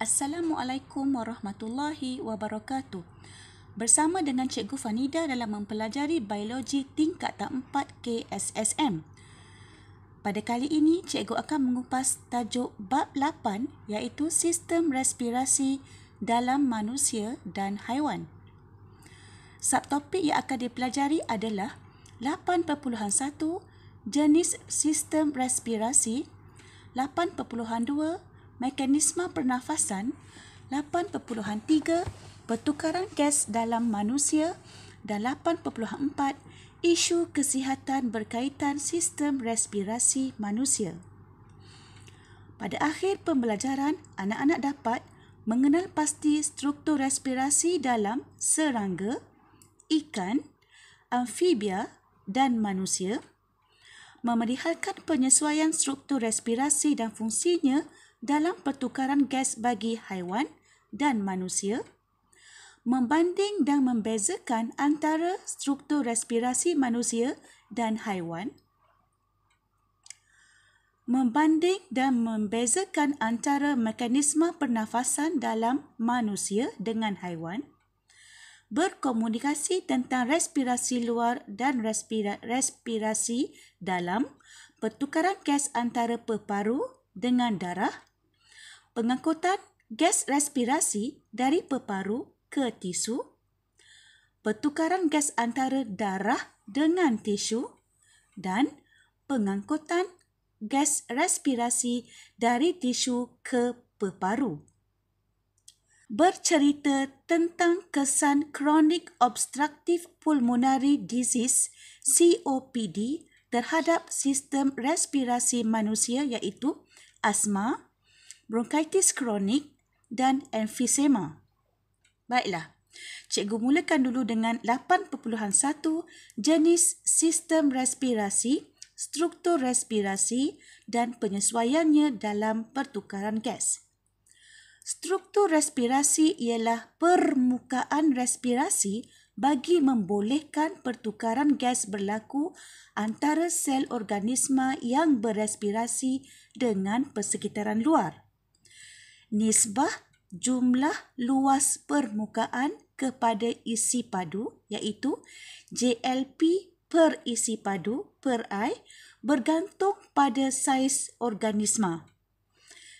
Assalamualaikum warahmatullahi wabarakatuh. Bersama dengan Cikgu Fanida dalam mempelajari biologi tingkat 4 KSSM. Pada kali ini, Cikgu akan mengupas tajuk bab 8 iaitu sistem respirasi dalam manusia dan haiwan. Subtopik yang akan dipelajari adalah 8.1 jenis sistem respirasi, 8.2 mekanisme pernafasan, 8.3 pertukaran gas dalam manusia dan 8.4 isu kesihatan berkaitan sistem respirasi manusia. Pada akhir pembelajaran, anak-anak dapat mengenal pasti struktur respirasi dalam serangga, ikan, amfibia dan manusia, memeliharkan penyesuaian struktur respirasi dan fungsinya dalam pertukaran gas bagi haiwan dan manusia, membanding dan membezakan antara struktur respirasi manusia dan haiwan, membanding dan membezakan antara mekanisme pernafasan dalam manusia dengan haiwan, berkomunikasi tentang respirasi luar dan respirasi dalam, pertukaran gas antara peparu dengan darah, pengangkutan gas respirasi dari peparu ke tisu, pertukaran gas antara darah dengan tisu dan pengangkutan gas respirasi dari tisu ke peparu. Bercerita tentang kesan Chronic Obstructive Pulmonary Disease COPD terhadap sistem respirasi manusia iaitu asma, bronkitis kronik dan emfisema. Baiklah, cikgu mulakan dulu dengan 8.1 jenis sistem respirasi, struktur respirasi dan penyesuaiannya dalam pertukaran gas. Struktur respirasi ialah permukaan respirasi bagi membolehkan pertukaran gas berlaku antara sel organisma yang berrespirasi dengan persekitaran luar. Nisbah jumlah luas permukaan kepada isi padu iaitu JLP per isi padu per I bergantung pada saiz organisma.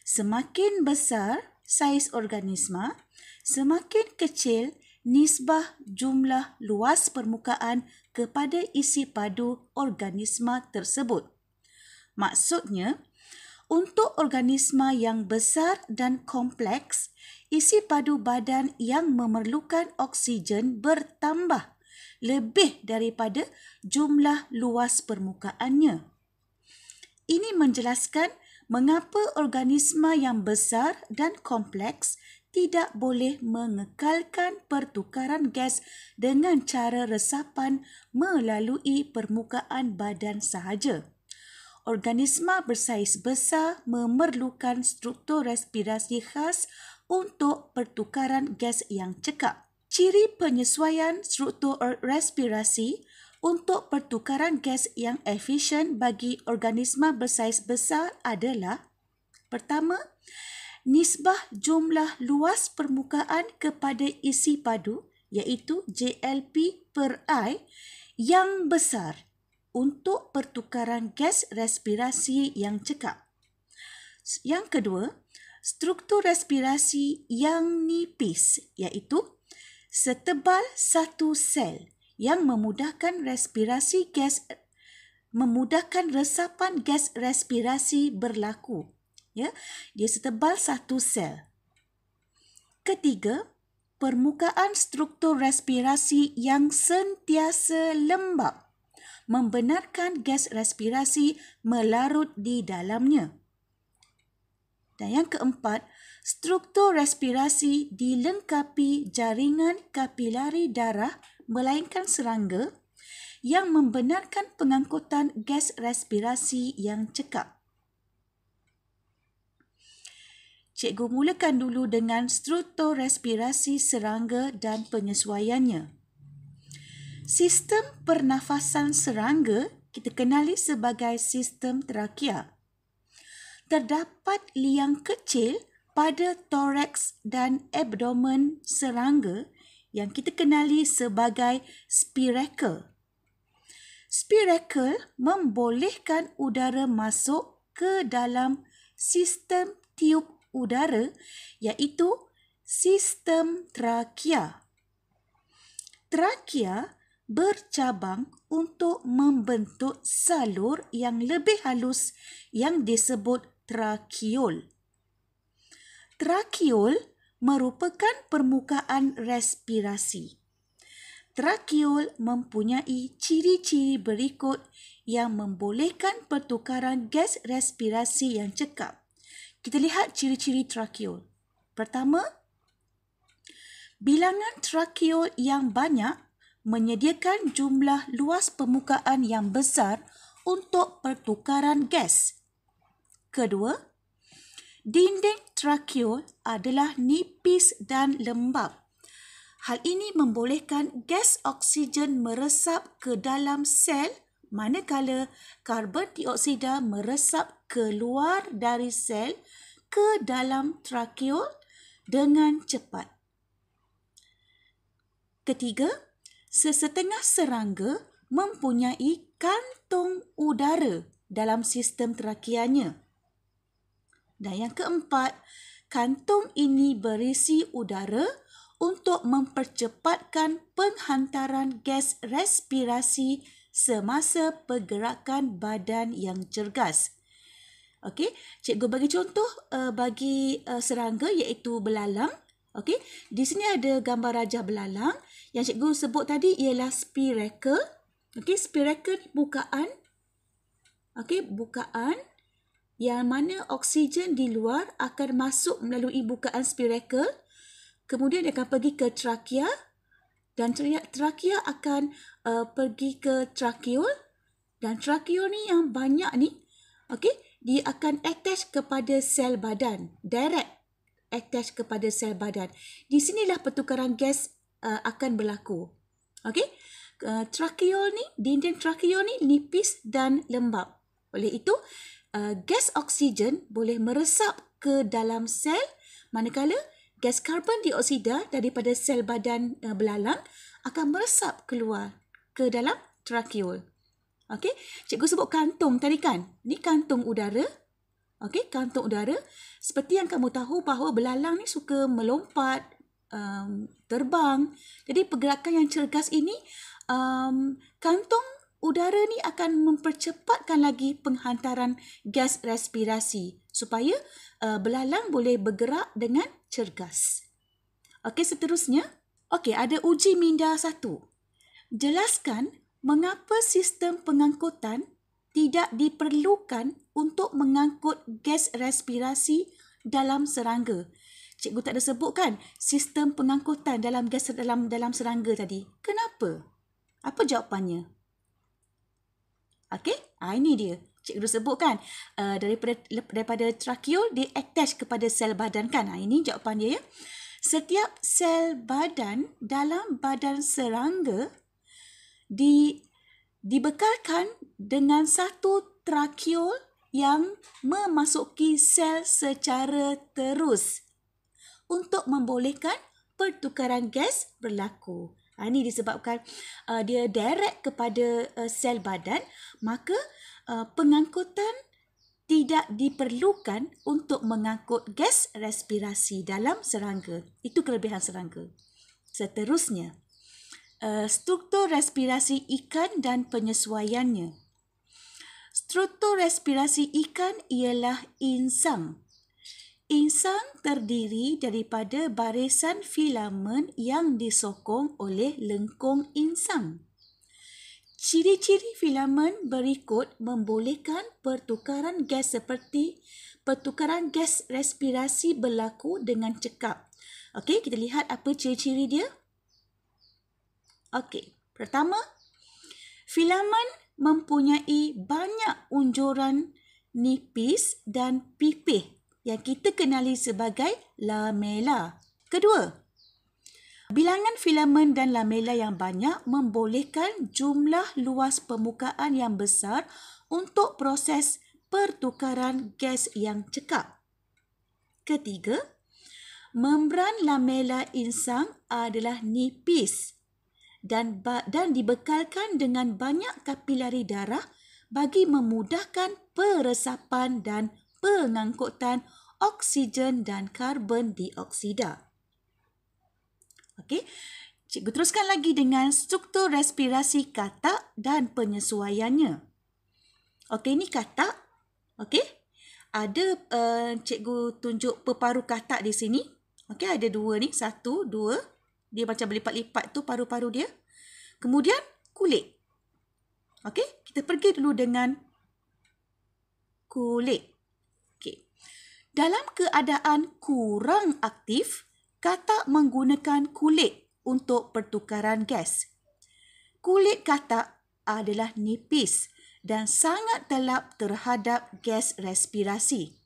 Semakin besar saiz organisma, semakin kecil nisbah jumlah luas permukaan kepada isi padu organisma tersebut. Maksudnya, untuk organisma yang besar dan kompleks, isi padu badan yang memerlukan oksigen bertambah lebih daripada jumlah luas permukaannya. Ini menjelaskan mengapa organisma yang besar dan kompleks tidak boleh mengekalkan pertukaran gas dengan cara resapan melalui permukaan badan sahaja. Organisma bersaiz besar memerlukan struktur respirasi khas untuk pertukaran gas yang cekap. Ciri penyesuaian struktur respirasi untuk pertukaran gas yang efisien bagi organisma bersaiz besar adalah: pertama, nisbah jumlah luas permukaan kepada isi padu iaitu JLP per I yang besar untuk pertukaran gas respirasi yang cekap. Yang kedua, struktur respirasi yang nipis iaitu setebal satu sel yang memudahkan resapan gas respirasi berlaku. Ya, dia setebal satu sel. Ketiga, permukaan struktur respirasi yang sentiasa lembap membenarkan gas respirasi melarut di dalamnya. Dan yang keempat, struktur respirasi dilengkapi jaringan kapilari darah melainkan serangga yang membenarkan pengangkutan gas respirasi yang cekap. Cikgu mulakan dulu dengan struktur respirasi serangga dan penyesuaiannya. Sistem pernafasan serangga kita kenali sebagai sistem trakea. Terdapat liang kecil pada toraks dan abdomen serangga yang kita kenali sebagai spiracle. Spiracle membolehkan udara masuk ke dalam sistem tiub udara iaitu sistem trakea. Trakea bercabang untuk membentuk salur yang lebih halus yang disebut trakeol. Trakeol merupakan permukaan respirasi. Trakeol mempunyai ciri-ciri berikut yang membolehkan pertukaran gas respirasi yang cekap. Kita lihat ciri-ciri trakeol. Pertama, bilangan trakeol yang banyak menyediakan jumlah luas permukaan yang besar untuk pertukaran gas. Kedua, dinding trakeol adalah nipis dan lembap. Hal ini membolehkan gas oksigen meresap ke dalam sel manakala karbon dioksida meresap keluar dari sel ke dalam trakeol dengan cepat. Ketiga, sesetengah serangga mempunyai kantung udara dalam sistem trakeanya. Dan yang keempat, kantung ini berisi udara untuk mempercepatkan penghantaran gas respirasi semasa pergerakan badan yang cergas. Okey, cikgu bagi contoh bagi serangga iaitu belalang. Okey, di sini ada gambar rajah belalang. Yang cikgu sebut tadi ialah spiracle. Okey, spiracle ni bukaan. Okey, bukaan yang mana oksigen di luar akan masuk melalui bukaan spiracle. Kemudian dia akan pergi ke trakea dan trakea akan pergi ke trakeol dan trakeol ni yang banyak ni, okey, dia akan attach kepada sel badan, direct attach kepada sel badan. Di sinilah pertukaran gas akan berlaku. Okey, trakeol ni, dinding trakeol ni nipis dan lembap. Oleh itu, gas oksigen boleh meresap ke dalam sel manakala gas karbon dioksida daripada sel badan belalang akan meresap keluar ke dalam trakeol. Okey, cikgu sebut kantung tadi kan? Ni kantung udara. Okey, kantung udara. Seperti yang kamu tahu bahawa belalang ni suka melompat, terbang. Jadi pergerakan yang cergas ini, kantung udara ni akan mempercepatkan lagi penghantaran gas respirasi supaya belalang boleh bergerak dengan cergas. Okey, seterusnya. Okey, ada uji minda 1. Jelaskan mengapa sistem pengangkutan tidak diperlukan untuk mengangkut gas respirasi dalam serangga. Cikgu tak ada sebutkan sistem pengangkutan dalam gas dalam serangga tadi. Kenapa? Apa jawapannya? Okey, ini dia. Cikgu sebutkan daripada trakeol dia attach kepada sel badan kan. Ini jawapan dia ya. Setiap sel badan dalam badan serangga dibekalkan dengan satu trakeol yang memasuki sel secara terus untuk membolehkan pertukaran gas berlaku. Ini disebabkan dia direct kepada sel badan, maka pengangkutan tidak diperlukan untuk mengangkut gas respirasi dalam serangga. Itu kelebihan serangga. Seterusnya, struktur respirasi ikan dan penyesuaiannya. Struktur respirasi ikan ialah insang. Insang terdiri daripada barisan filamen yang disokong oleh lengkung insang. Ciri-ciri filamen berikut membolehkan pertukaran gas seperti pertukaran gas respirasi berlaku dengan cekap. Okey, kita lihat apa ciri-ciri dia. Okey, pertama, filamen mempunyai banyak unjuran nipis dan pipih yang kita kenali sebagai lamela. Kedua, bilangan filamen dan lamela yang banyak membolehkan jumlah luas permukaan yang besar untuk proses pertukaran gas yang cekap. Ketiga, membran lamela insang adalah nipis dan dibekalkan dengan banyak kapilari darah bagi memudahkan peresapan dan pengangkutan oksigen dan karbon dioksida. Okey, cikgu teruskan lagi dengan struktur respirasi katak dan penyesuaiannya. Okey, ini katak. Okey, ada cikgu tunjuk peparu katak di sini. Okey, ada dua ni, satu, dua. Dia macam berlipat-lipat tu paru-paru dia. Kemudian kulit. Okey, kita pergi dulu dengan kulit. Okey. Dalam keadaan kurang aktif, katak menggunakan kulit untuk pertukaran gas. Kulit katak adalah nipis dan sangat telap terhadap gas respirasi.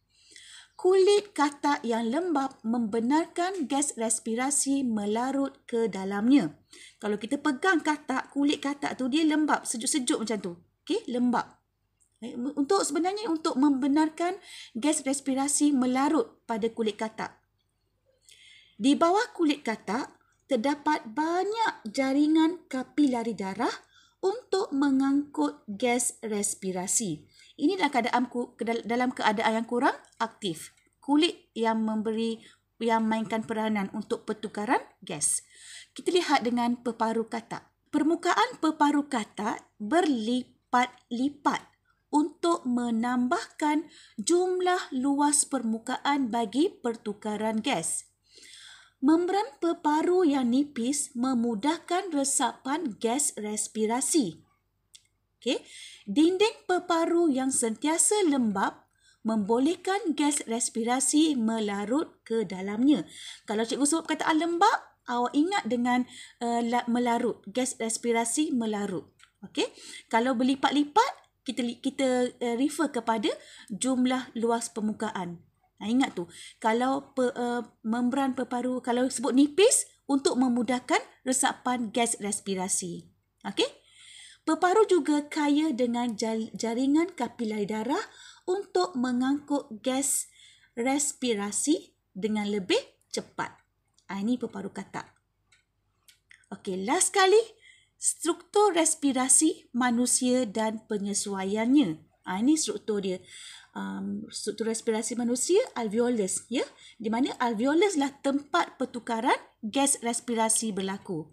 Kulit katak yang lembap membenarkan gas respirasi melarut ke dalamnya. Kalau kita pegang katak, kulit katak tu dia lembap, sejuk-sejuk macam tu. Okey, lembap. Sebenarnya untuk membenarkan gas respirasi melarut pada kulit katak. Di bawah kulit katak terdapat banyak jaringan kapilari darah untuk mengangkut gas respirasi. Ini dalam keadaan yang kurang aktif. Kulit yang mainkan peranan untuk pertukaran gas. Kita lihat dengan peparu katak. Permukaan peparu katak berlipat-lipat untuk menambahkan jumlah luas permukaan bagi pertukaran gas. Membran peparu yang nipis memudahkan resapan gas respirasi. Okay. Dinding peparu yang sentiasa lembap membolehkan gas respirasi melarut ke dalamnya. Kalau cikgu sebut perkataan lembap, awak ingat dengan melarut, gas respirasi melarut. Okay. Kalau berlipat-lipat, kita refer kepada jumlah luas permukaan. Ingat tu, kalau membran peparu, kalau sebut nipis, untuk memudahkan resapan gas respirasi. Okey? Peparu juga kaya dengan jaringan kapilari darah untuk mengangkut gas respirasi dengan lebih cepat. Ini peparu katak. Okey, last kali, struktur respirasi manusia dan penyesuaiannya. Ini struktur dia. Struktur respirasi manusia, alveolus, ya, di mana alveolus lah tempat pertukaran gas respirasi berlaku.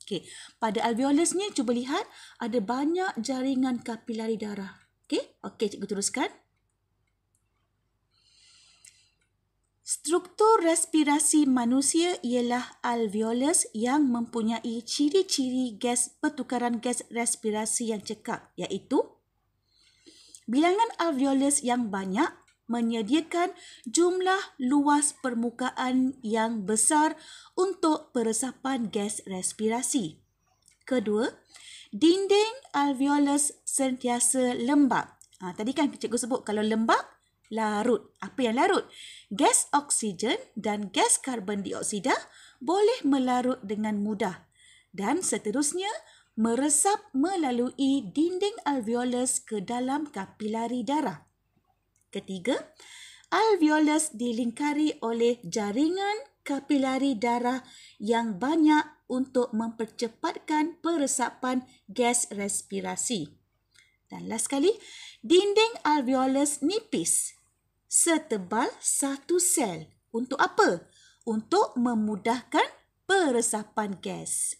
Okey, pada alveolus ni cuba lihat ada banyak jaringan kapilari darah. Okey, cikgu teruskan. Struktur respirasi manusia ialah alveolus yang mempunyai ciri-ciri pertukaran gas respirasi yang cekap, iaitu bilangan alveolus yang banyak menyediakan jumlah luas permukaan yang besar untuk peresapan gas respirasi. Kedua, dinding alveolus sentiasa lembap. Tadi kan cikgu sebut kalau lembap, larut. Apa yang larut? Gas oksigen dan gas karbon dioksida boleh melarut dengan mudah dan seterusnya meresap melalui dinding alveolus ke dalam kapilari darah. Ketiga, alveolus dilingkari oleh jaringan kapilari darah yang banyak untuk mempercepatkan peresapan gas respirasi. Dan last sekali, dinding alveolus nipis setebal satu sel. Untuk apa? Untuk memudahkan peresapan gas.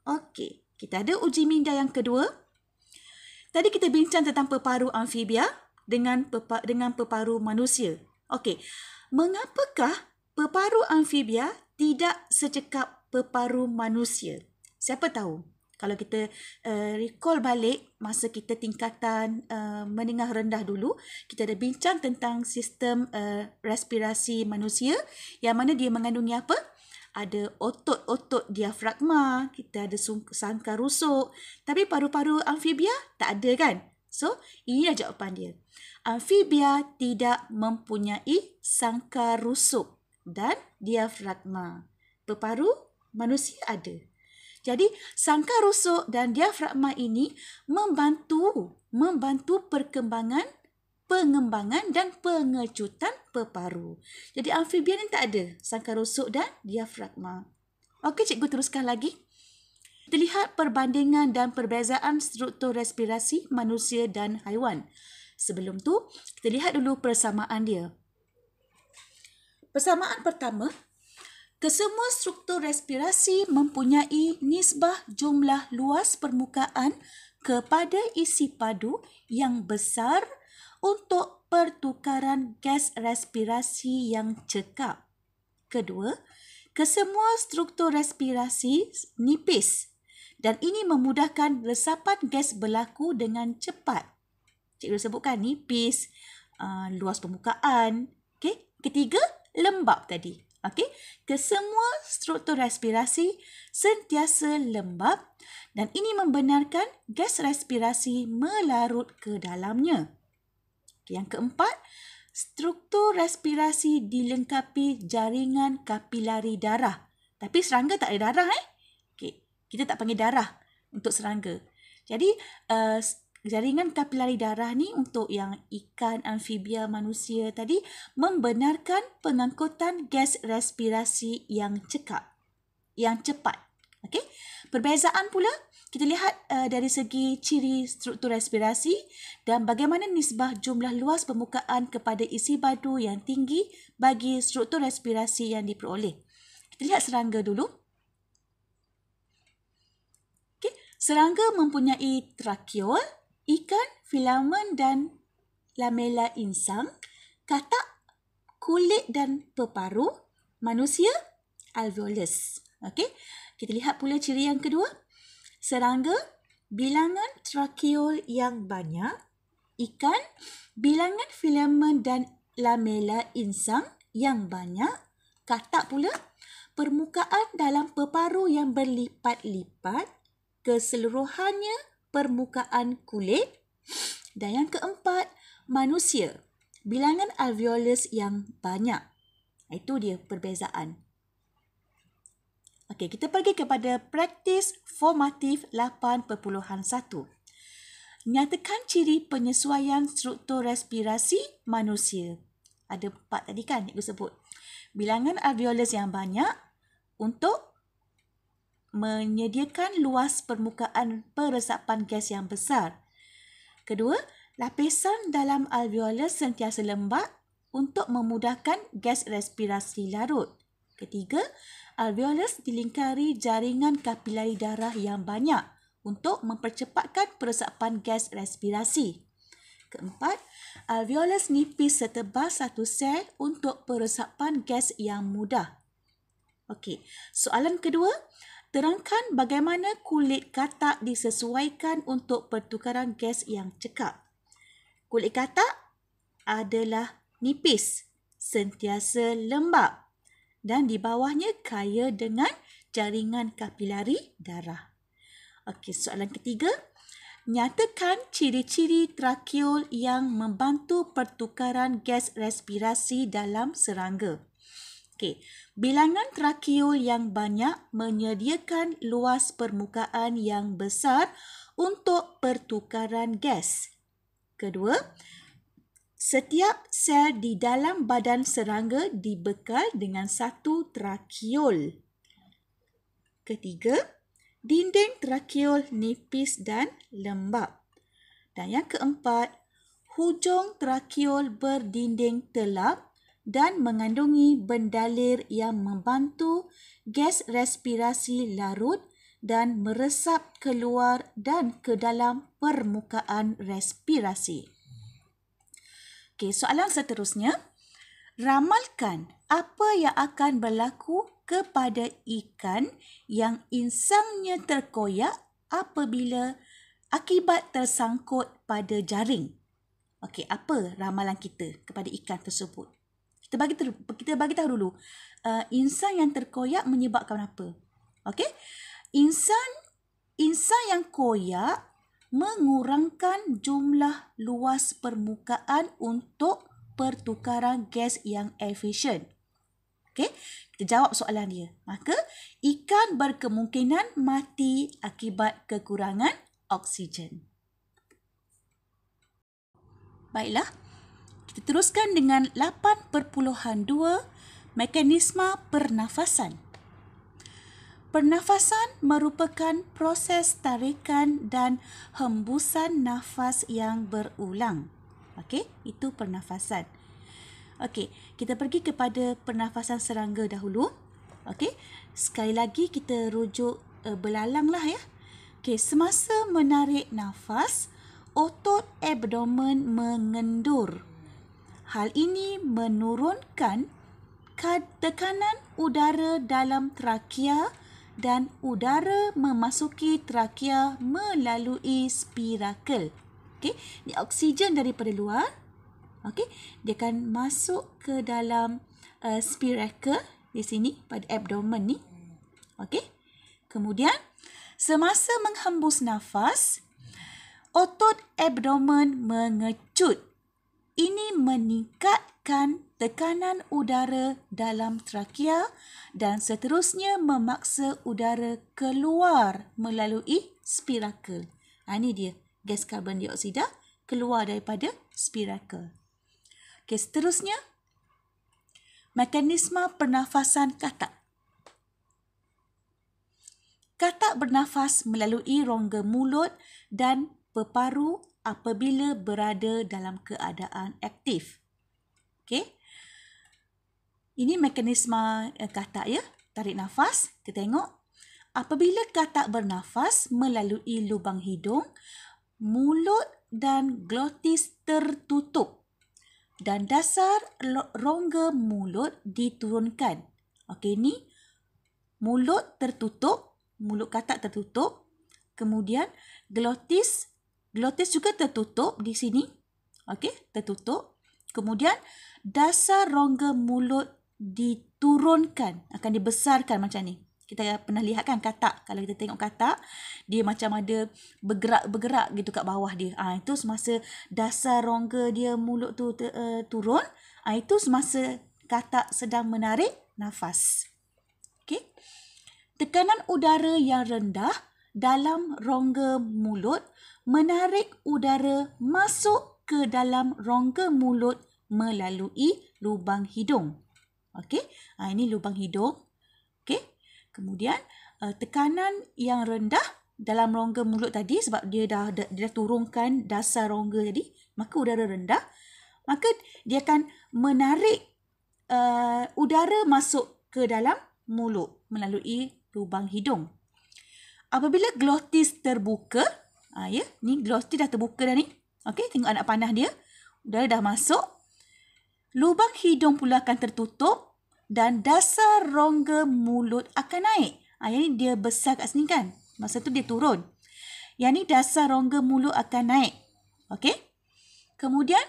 Okey, kita ada uji minda yang kedua. Tadi kita bincang tentang peparu amfibia dengan peparu manusia. Okey, mengapakah peparu amfibia tidak secekap peparu manusia? Siapa tahu? Kalau kita recall balik masa kita tingkatan menengah rendah dulu, kita ada bincang tentang sistem respirasi manusia yang mana dia mengandungi apa? Ada otot-otot diafragma, kita ada sangkar rusuk. Tapi paru-paru amfibia tak ada kan? So, inilah jawapan dia. Amfibia tidak mempunyai sangkar rusuk dan diafragma. Peparu manusia ada. Jadi, sangkar rusuk dan diafragma ini membantu perkembangan pengembangan dan pengecutan peparu. Jadi amfibia ni tak ada sangkar rusuk dan diafragma. Okey, cikgu teruskan lagi. Kita lihat perbandingan dan perbezaan struktur respirasi manusia dan haiwan. Sebelum tu, kita lihat dulu persamaan dia. Persamaan pertama, kesemua struktur respirasi mempunyai nisbah jumlah luas permukaan kepada isi padu yang besar untuk pertukaran gas respirasi yang cekap. Kedua, kesemua struktur respirasi nipis dan ini memudahkan resapan gas berlaku dengan cepat. Cikgu sebutkan nipis, luas permukaan. Okay. Ketiga, lembab tadi. Okay. Kesemua struktur respirasi sentiasa lembab dan ini membenarkan gas respirasi melarut ke dalamnya. Yang keempat, struktur respirasi dilengkapi jaringan kapilari darah. Tapi serangga tak ada darah. Okay. Kita tak panggil darah untuk serangga. Jadi, jaringan kapilari darah ni untuk yang ikan, amfibia, manusia tadi membenarkan pengangkutan gas respirasi yang cepat. Okey. Perbezaan pula kita lihat dari segi ciri struktur respirasi dan bagaimana nisbah jumlah luas permukaan kepada isi padu yang tinggi bagi struktur respirasi yang diperoleh. Kita lihat serangga dulu. Okey, serangga mempunyai trakeol, ikan, filamen dan lamela insang, katak, kulit dan peparu, manusia, alveolus. Okey, kita lihat pula ciri yang kedua. Serangga, bilangan trakeol yang banyak, ikan, bilangan filamen dan lamela insang yang banyak, katak pula, permukaan dalam peparu yang berlipat-lipat, keseluruhannya permukaan kulit, dan yang keempat, manusia, bilangan alveolus yang banyak. Itu dia perbezaan. Okey, kita pergi kepada praktis formatif 8.1. Nyatakan ciri penyesuaian struktur respirasi manusia. Ada 4 tadi kan cikgu sebut. Bilangan alveolus yang banyak untuk menyediakan luas permukaan peresapan gas yang besar. Kedua, lapisan dalam alveolus sentiasa lembab untuk memudahkan gas respirasi larut. Ketiga, alveolus dilingkari jaringan kapilari darah yang banyak untuk mempercepatkan peresapan gas respirasi. Keempat, alveolus nipis setebal satu sel untuk peresapan gas yang mudah. Okey, soalan kedua, terangkan bagaimana kulit katak disesuaikan untuk pertukaran gas yang cekap. Kulit katak adalah nipis, sentiasa lembab dan di bawahnya kaya dengan jaringan kapilari darah. Okey, soalan ketiga. Nyatakan ciri-ciri trakeol yang membantu pertukaran gas respirasi dalam serangga. Okey, bilangan trakeol yang banyak menyediakan luas permukaan yang besar untuk pertukaran gas. Kedua, setiap sel di dalam badan serangga dibekal dengan satu trakeol. Ketiga, dinding trakeol nipis dan lembab. Dan yang keempat, hujung trakeol berdinding telap dan mengandungi bendalir yang membantu gas respirasi larut dan meresap keluar dan ke dalam permukaan respirasi. Okey, soalan seterusnya. Ramalkan apa yang akan berlaku kepada ikan yang insangnya terkoyak apabila akibat tersangkut pada jaring. Okey, apa ramalan kita kepada ikan tersebut? Kita bagi tahu dulu. Insang yang terkoyak menyebabkan apa? Okey. Insang yang koyak mengurangkan jumlah luas permukaan untuk pertukaran gas yang efisien. Okey, kita jawab soalan dia. Maka, ikan berkemungkinan mati akibat kekurangan oksigen. Baiklah, Kita teruskan dengan 8.2 mekanisme pernafasan. Pernafasan merupakan proses tarikan dan hembusan nafas yang berulang. Okey, itu pernafasan. Okey, kita pergi kepada pernafasan serangga dahulu. Okey, sekali lagi kita rujuk belalanglah ya. Okey, semasa menarik nafas, otot abdomen mengendur. Hal ini menurunkan tekanan udara dalam trakea dan udara memasuki trakea melalui spirakel. Okey, ini oksigen daripada luar. Okey, dia akan masuk ke dalam spirakel di sini pada abdomen ni. Okey. Kemudian semasa menghembus nafas, otot abdomen mengecut. Ini meningkatkan tekanan udara dalam trakea dan seterusnya memaksa udara keluar melalui spirakel. Ini dia gas karbon dioksida keluar daripada spirakel. Okey, seterusnya mekanisme pernafasan katak. Katak bernafas melalui rongga mulut dan peparu apabila berada dalam keadaan aktif. Okey. Ini mekanisme katak ya. Tarik nafas, kita tengok. Apabila katak bernafas melalui lubang hidung, mulut dan glotis tertutup dan dasar rongga mulut diturunkan. Okey, ni mulut tertutup, mulut katak tertutup. Kemudian glotis juga tertutup di sini. Okey, tertutup. Kemudian dasar rongga mulut diturunkan, akan dibesarkan macam ni. Kita pernah lihat kan katak, kalau kita tengok katak, dia macam ada bergerak gitu kat bawah dia. Itu semasa dasar rongga dia mulut tu turun. Itu semasa katak sedang menarik nafas. Okey. Tekanan udara yang rendah dalam rongga mulut menarik udara masuk ke dalam rongga mulut melalui lubang hidung. Okey, ini lubang hidung. Okey, kemudian tekanan yang rendah dalam rongga mulut tadi sebab dia dah turunkan dasar rongga tadi, maka udara rendah, maka dia akan menarik udara masuk ke dalam mulut melalui lubang hidung. Apabila glotis terbuka, ni glotis dah terbuka dah ni. Okey, tengok anak panah dia. Udara dah masuk. Lubang hidung pula akan tertutup dan dasar rongga mulut akan naik. Yang ni dia besar kat sini kan. Masa tu dia turun. Yang ni dasar rongga mulut akan naik. Okey. Kemudian,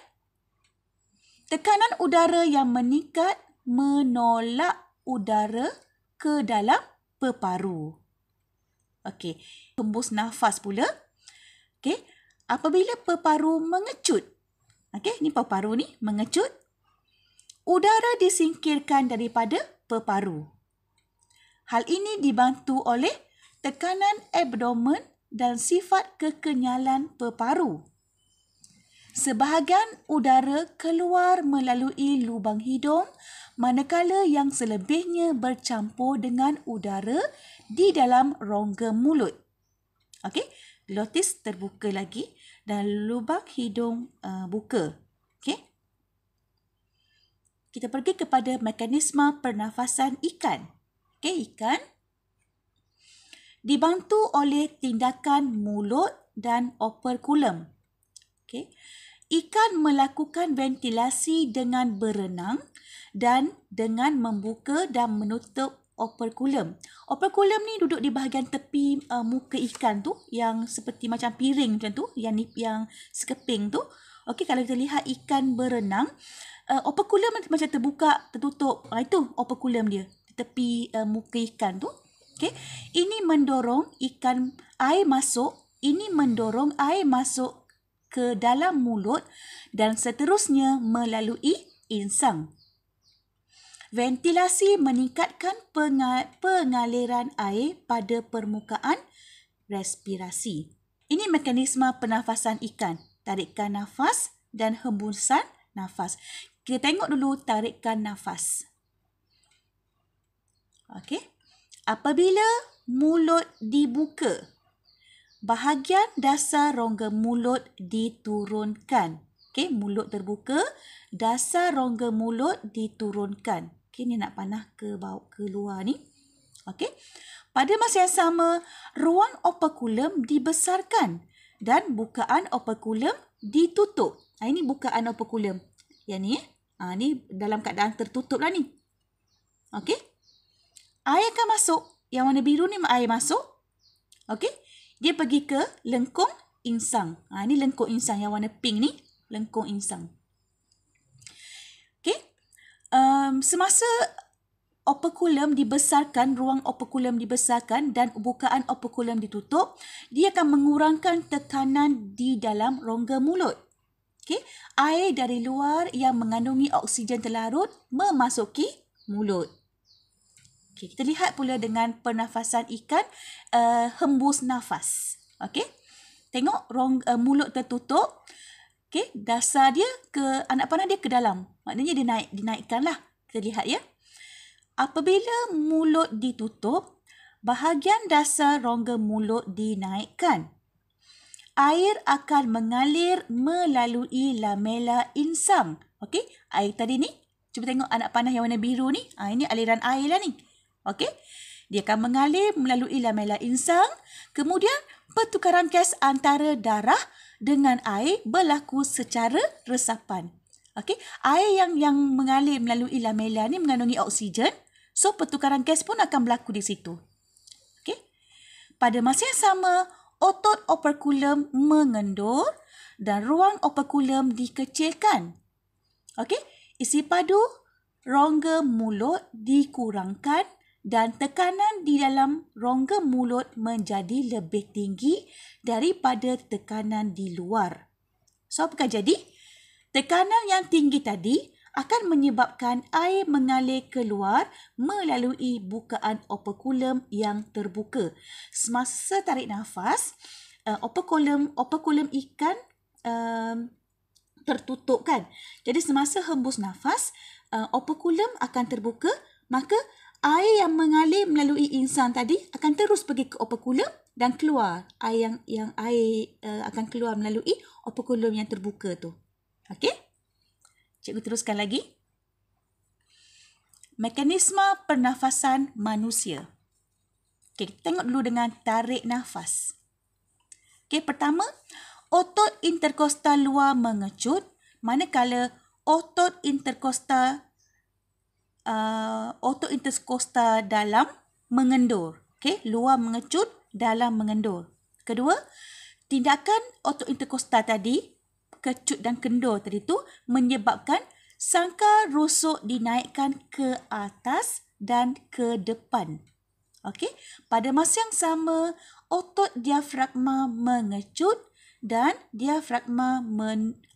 tekanan udara yang meningkat menolak udara ke dalam peparu. Okey. Hembus nafas pula. Okey. Apabila peparu mengecut. Okey, ni peparu ni mengecut. Udara disingkirkan daripada peparu. Hal ini dibantu oleh tekanan abdomen dan sifat kekenyalan peparu. Sebahagian udara keluar melalui lubang hidung, manakala yang selebihnya bercampur dengan udara di dalam rongga mulut. Okey, glotis terbuka lagi dan lubang hidung buka. Okey. Kita pergi kepada mekanisme pernafasan ikan. Okey, ikan dibantu oleh tindakan mulut dan operculum. Okey. Ikan melakukan ventilasi dengan berenang dan dengan membuka dan menutup operculum. Operculum ni duduk di bahagian tepi muka ikan tu, yang seperti macam piring macam tu, yang sekeping tu. Okey, kalau kita lihat ikan berenang, operculum macam terbuka, tertutup. Itu operculum dia, tepi muka ikan tu. Okey, ini mendorong air masuk ke dalam mulut dan seterusnya melalui insang. Ventilasi meningkatkan pengaliran air pada permukaan respirasi. Ini mekanisme pernafasan ikan. Tarikan nafas dan hembusan nafas. Kita tengok dulu tarikan nafas. Okey. Apabila mulut dibuka, bahagian dasar rongga mulut diturunkan. Okey, mulut terbuka, dasar rongga mulut diturunkan. Okey, ni nak panah ke bawah, ke luar ni. Okey. Pada masa yang sama, ruang operculum dibesarkan dan bukaan operculum ditutup. Ini bukaan operculum. Yang ni ni dalam keadaan tertutup lah ni. Okey. Air akan masuk. Yang warna biru ni air masuk. Okey. Dia pergi ke lengkung insang. Ini lengkung insang yang warna pink ni. Lengkung insang. Okey. Semasa operculum dibesarkan, ruang operculum dibesarkan dan bukaan operculum ditutup, dia akan mengurangkan tekanan di dalam rongga mulut. Okey. Air dari luar yang mengandungi oksigen terlarut memasuki mulut. Okey, kita lihat pula dengan pernafasan ikan hembus nafas. Okey. Tengok mulut tertutup. Okey, dasar dia ke anak panah dia ke dalam. Maknanya dia dinaikkanlah. Kita lihat ya. Apabila mulut ditutup, bahagian dasar rongga mulut dinaikkan. Air akan mengalir melalui lamela insang. Okey, air tadi ni, cuba tengok anak panah yang warna biru ni. Ini aliran air lah ni. Okey, dia akan mengalir melalui lamela insang. Kemudian, pertukaran gas antara darah dengan air berlaku secara resapan. Okey, air yang mengalir melalui lamela ni mengandungi oksigen. So, pertukaran gas pun akan berlaku di situ. Okey. Pada masa yang sama, otot operculum mengendur dan ruang operculum dikecilkan. Okey. Isi padu rongga mulut dikurangkan dan tekanan di dalam rongga mulut menjadi lebih tinggi daripada tekanan di luar. So, apakah jadi? Tekanan yang tinggi tadi akan menyebabkan air mengalir keluar melalui bukaan operculum yang terbuka. Semasa tarik nafas, operculum ikan tertutup kan. Jadi semasa hembus nafas, operculum akan terbuka, maka air yang mengalir melalui insang tadi akan terus pergi ke operculum dan keluar. Air yang akan keluar melalui operculum yang terbuka tu. Okey? Cikgu teruskan lagi. Mekanisme pernafasan manusia. Okey, kita tengok dulu dengan tarik nafas. Okey, pertama, otot interkostal luar mengecut, manakala otot interkostal dalam mengendur. Okey, luar mengecut, dalam mengendur. Kedua, tindakan otot interkostal tadi, kecut dan kendur tadi tu menyebabkan sangkar rusuk dinaikkan ke atas dan ke depan. Okey, pada masa yang sama otot diafragma mengecut dan diafragma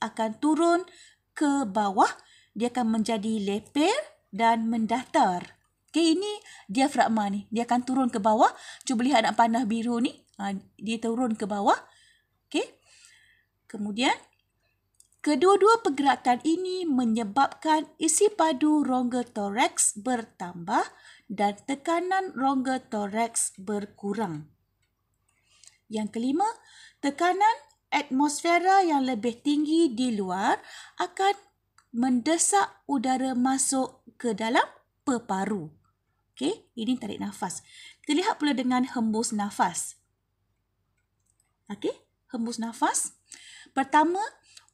akan turun ke bawah, dia akan menjadi leper dan mendatar. Okey, ini diafragma ni, dia akan turun ke bawah. Cuba lihat anak panah biru ni, dia turun ke bawah. Okey. Kemudian kedua-dua pergerakan ini menyebabkan isi padu rongga toraks bertambah dan tekanan rongga toraks berkurang. Yang kelima, tekanan atmosfera yang lebih tinggi di luar akan mendesak udara masuk ke dalam peparu. Okey, ini tarik nafas. Kita lihat pula dengan hembus nafas. Okey, hembus nafas. Pertama,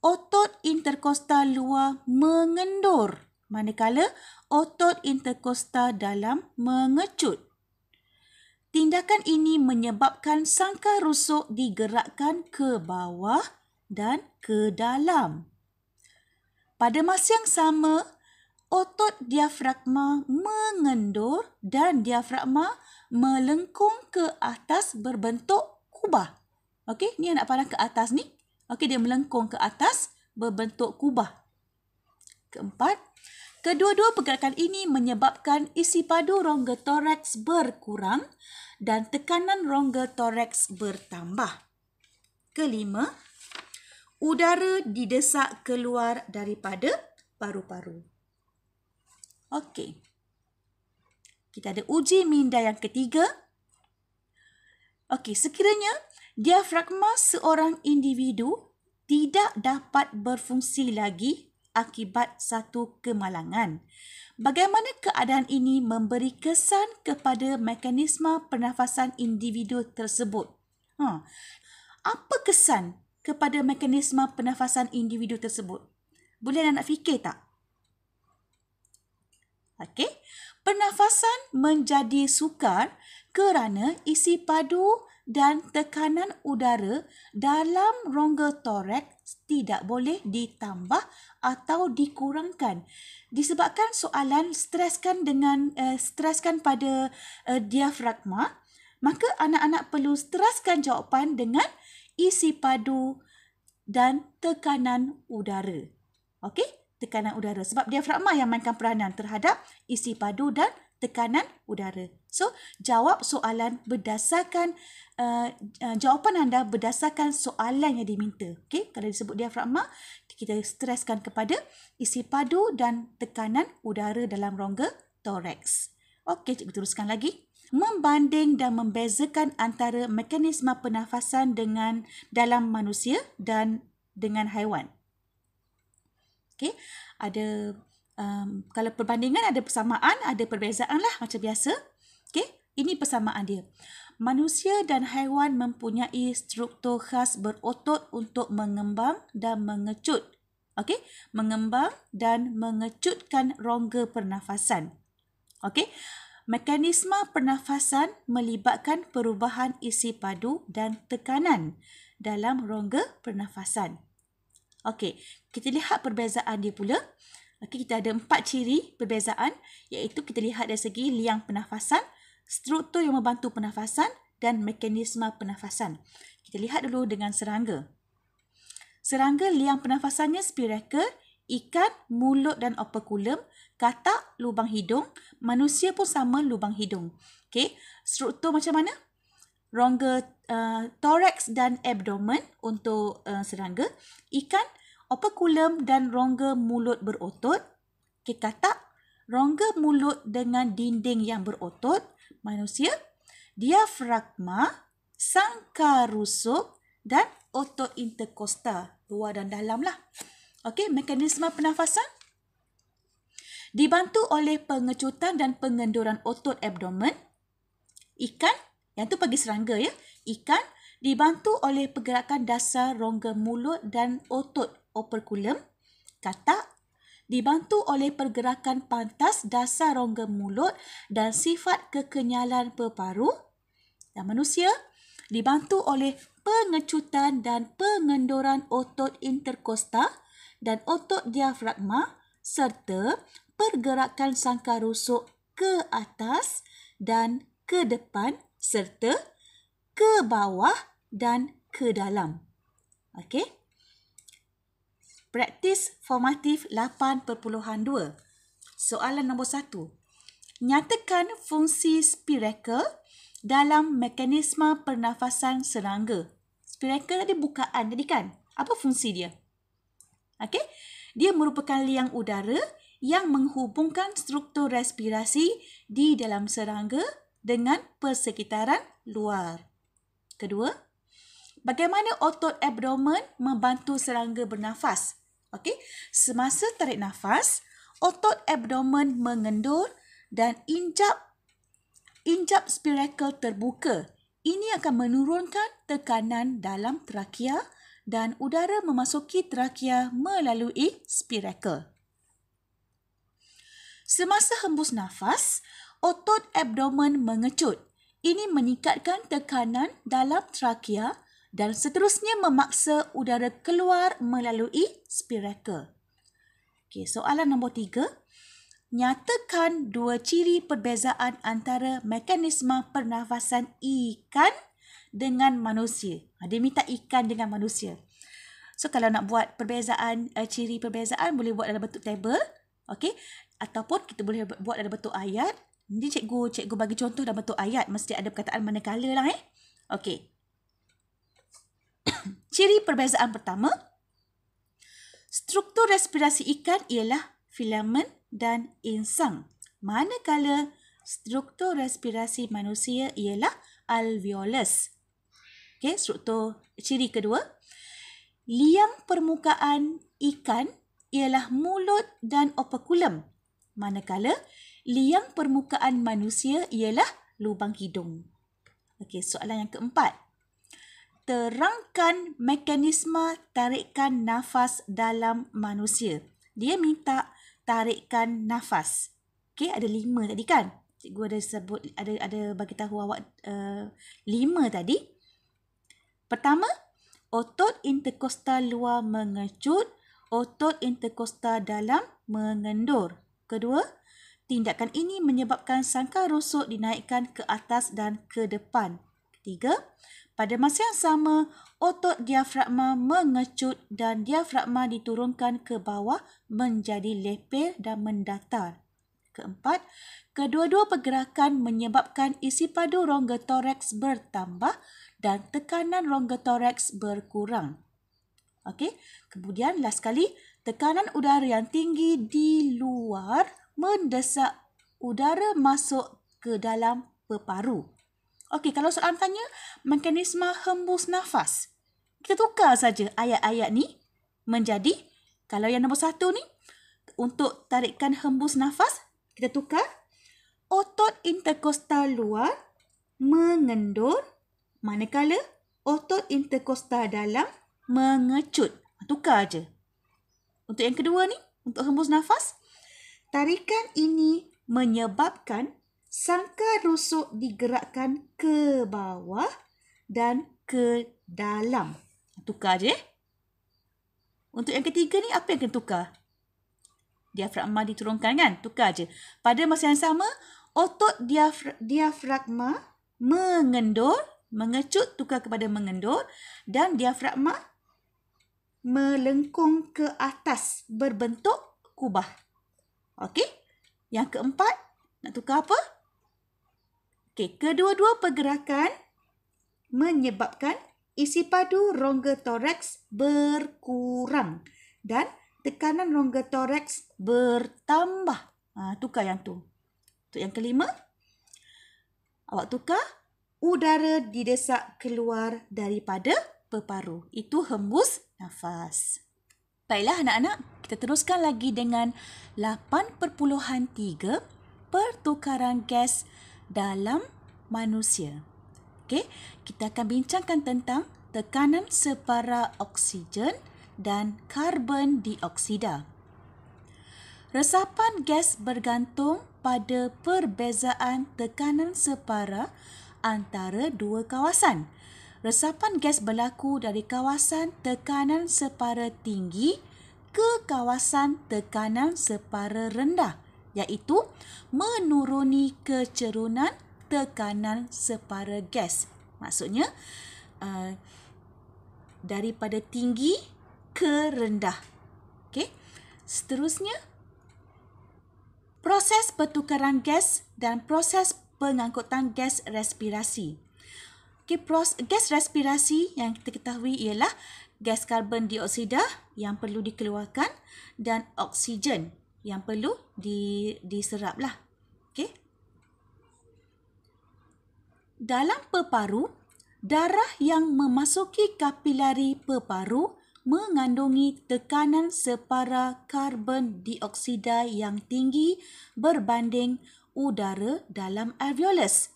otot interkostal luar mengendur, manakala otot interkostal dalam mengecut. Tindakan ini menyebabkan sangkar rusuk digerakkan ke bawah dan ke dalam. Pada masa yang sama, otot diafragma mengendur dan diafragma melengkung ke atas berbentuk kubah. Okey, ni anak panah ke atas ni. Okey, dia melengkung ke atas berbentuk kubah. Keempat, kedua-dua pergerakan ini menyebabkan isi padu rongga toraks berkurang dan tekanan rongga toraks bertambah. Kelima, udara didesak keluar daripada paru-paru. Okey. Kita ada uji minda yang ketiga. Okey, sekiranya diafragma seorang individu tidak dapat berfungsi lagi akibat satu kemalangan, bagaimana keadaan ini memberi kesan kepada mekanisme pernafasan individu tersebut? Apa kesan kepada mekanisme pernafasan individu tersebut? Boleh nak fikir tak? Okey. Pernafasan menjadi sukar kerana isi padu dan tekanan udara dalam rongga toraks tidak boleh ditambah atau dikurangkan. Disebabkan soalan streskan pada diafragma, maka anak-anak perlu teraskan jawapan dengan isi padu dan tekanan udara. Okey? Tekanan udara. Sebab diafragma yang mainkan peranan terhadap isi padu dan tekanan udara. So, jawab soalan berdasarkan jawapan anda berdasarkan soalan yang diminta. Okey, kalau disebut diafragma, kita streskan kepada isi padu dan tekanan udara dalam rongga toraks. Okey, cikgu teruskan lagi. Membanding dan membezakan antara mekanisme pernafasan dengan dalam manusia dan dengan haiwan. Okey, ada kalau perbandingan ada persamaan, ada perbezaan lah macam biasa. Okey, ini persamaan dia. Manusia dan haiwan mempunyai struktur khas berotot untuk mengembang dan mengecut. Okey, mengembang dan mengecutkan rongga pernafasan. Okey, mekanisme pernafasan melibatkan perubahan isi padu dan tekanan dalam rongga pernafasan. Okey, kita lihat perbezaan dia pula. Okey, kita ada 4 ciri perbezaan, iaitu kita lihat dari segi liang pernafasan, struktur yang membantu pernafasan dan mekanisme pernafasan. Kita lihat dulu dengan serangga. Serangga liang pernafasannya spirakel, ikan, mulut dan operculum, katak, lubang hidung, manusia pun sama lubang hidung. Okey, struktur macam mana? Rongga toraks dan abdomen untuk serangga, ikan, operculum dan rongga mulut berotot. Okey, katak, rongga mulut dengan dinding yang berotot. Manusia, diafragma, sangkar rusuk dan otot interkostal, luar dan dalam lah. Okey, mekanisme pernafasan dibantu oleh pengecutan dan pengenduran otot abdomen. Ikan, yang tu bagi serangga ya. Ikan dibantu oleh pergerakan dasar rongga mulut dan otot operculum. Katak dibantu oleh pergerakan pantas dasar rongga mulut dan sifat kekenyalan peparu. Dan manusia dibantu oleh pengecutan dan pengenduran otot interkostal dan otot diafragma serta pergerakan sangkar rusuk ke atas dan ke depan serta ke bawah dan ke dalam. Okey. Praktis formatif 8.2. Soalan nombor 1. Nyatakan fungsi spirakel dalam mekanisme pernafasan serangga. Spirakel tadi bukaan tadi kan? Apa fungsi dia? Okey. Dia merupakan liang udara yang menghubungkan struktur respirasi di dalam serangga dengan persekitaran luar. Kedua, bagaimana otot abdomen membantu serangga bernafas? Okey, semasa tarik nafas, otot abdomen mengendur dan injap spirakel terbuka. Ini akan menurunkan tekanan dalam trakea dan udara memasuki trakea melalui spirakel. Semasa hembus nafas, otot abdomen mengecut. Ini meningkatkan tekanan dalam trakea dan seterusnya memaksa udara keluar melalui spirakel. Okey, soalan nombor 3. Nyatakan 2 ciri perbezaan antara mekanisme pernafasan ikan dengan manusia. Dia minta ikan dengan manusia. So, kalau nak buat perbezaan, ciri perbezaan, boleh buat dalam bentuk tabel. Okey, ataupun kita boleh buat dalam bentuk ayat. Nanti cikgu bagi contoh dalam bentuk ayat. Mesti ada perkataan manakala lah. Okey. Ciri perbezaan pertama. struktur respirasi ikan ialah filamen dan insang. Manakala struktur respirasi manusia ialah alveolus. Okey, struktur ciri kedua. Liang permukaan ikan ialah mulut dan operculum. Manakala liang permukaan manusia ialah lubang hidung. Okey, soalan yang keempat. Terangkan mekanisme tarikan nafas dalam manusia. Dia minta tarikan nafas. Okey, ada 5 tadi kan? Cikgu ada sebut, ada bagi tahu awak 5 tadi. Pertama, otot interkostal luar mengecut, otot interkostal dalam mengendur. Kedua, tindakan ini menyebabkan sangkar rusuk dinaikkan ke atas dan ke depan. Ketiga, pada masa yang sama, otot diafragma mengecut dan diafragma diturunkan ke bawah menjadi leper dan mendatar. Keempat, kedua-dua pergerakan menyebabkan isi padu rongga toraks bertambah dan tekanan rongga toraks berkurang. Okey, kemudian last sekali, tekanan udara yang tinggi di luar mendesak udara masuk ke dalam peparu. Okey, kalau soalan tanya mekanisme hembus nafas, kita tukar saja ayat-ayat ni menjadi, kalau yang nombor 1 ni, untuk tarikan hembus nafas, kita tukar otot interkostal luar mengendur, manakala otot interkostal dalam mengecut. Tukar aja. Untuk yang kedua ni, untuk hembus nafas, tarikan ini menyebabkan sangkar rusuk digerakkan ke bawah dan ke dalam. Tukar je. Untuk yang ketiga ni, apa yang kena tukar? Diafragma diturunkan kan? Tukar je. Pada masa yang sama, otot diafragma mengendur, mengecut tukar kepada mengendur, dan diafragma melengkung ke atas berbentuk kubah. Okey? Yang keempat, nak tukar apa? Okey, kedua-dua pergerakan menyebabkan isi padu rongga toraks berkurang dan tekanan rongga toraks bertambah. Tukar yang tu. Untuk yang kelima, awak tukar udara didesak keluar daripada peparu. Itu hembus nafas. Baiklah anak-anak, kita teruskan lagi dengan 8.3 pertukaran gas dalam manusia. Okey, kita akan bincangkan tentang tekanan separa oksigen dan karbon dioksida. Resapan gas bergantung pada perbezaan tekanan separa antara dua kawasan. Resapan gas berlaku dari kawasan tekanan separa tinggi ke kawasan tekanan separa rendah, iaitu menuruni kecerunan tekanan separa gas. Maksudnya, daripada tinggi ke rendah. Okey. Seterusnya, proses pertukaran gas dan proses pengangkutan gas respirasi. Okey, gas respirasi yang kita ketahui ialah gas karbon dioksida yang perlu dikeluarkan dan oksigen yang perlu diserap lah. Okey. Dalam peparu, darah yang memasuki kapilari peparu mengandungi tekanan separa karbon dioksida yang tinggi berbanding udara dalam alveolus.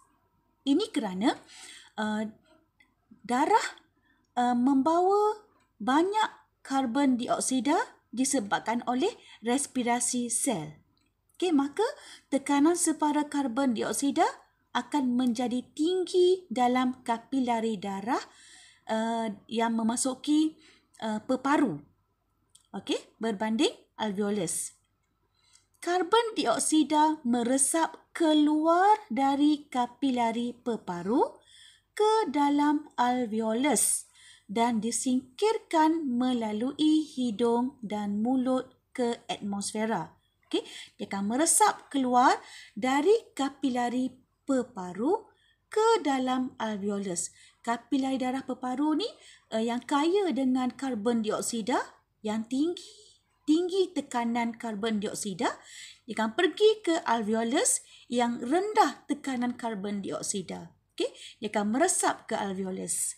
Ini kerana darah membawa banyak karbon dioksida disebabkan oleh respirasi sel. Okey, maka tekanan separa karbon dioksida akan menjadi tinggi dalam kapilari darah yang memasuki peparu. Okey, berbanding alveolus. Karbon dioksida meresap keluar dari kapilari peparu ke dalam alveolus dan disingkirkan melalui hidung dan mulut ke atmosfera. Okey, dia akan meresap keluar dari kapilari peparu ke dalam alveolus. Kapilari darah peparu ni yang kaya dengan karbon dioksida yang tinggi tinggi tekanan karbon dioksida, dia akan pergi ke alveolus yang rendah tekanan karbon dioksida. Okey, dia akan meresap ke alveolus.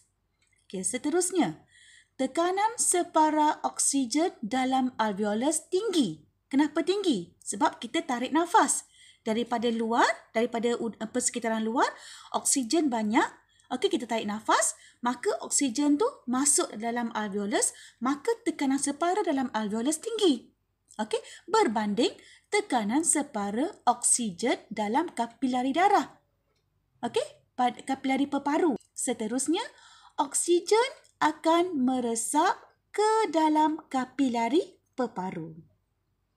Okey, seterusnya, tekanan separa oksigen dalam alveolus tinggi. Kenapa tinggi? Sebab kita tarik nafas. Daripada persekitaran luar, oksigen banyak. Okey, kita tarik nafas, maka oksigen tu masuk dalam alveolus, maka tekanan separa dalam alveolus tinggi. Okey, berbanding tekanan separa oksigen dalam kapilari darah. Okey, pada kapilari peparu. Seterusnya, oksigen akan meresap ke dalam kapilari peparu.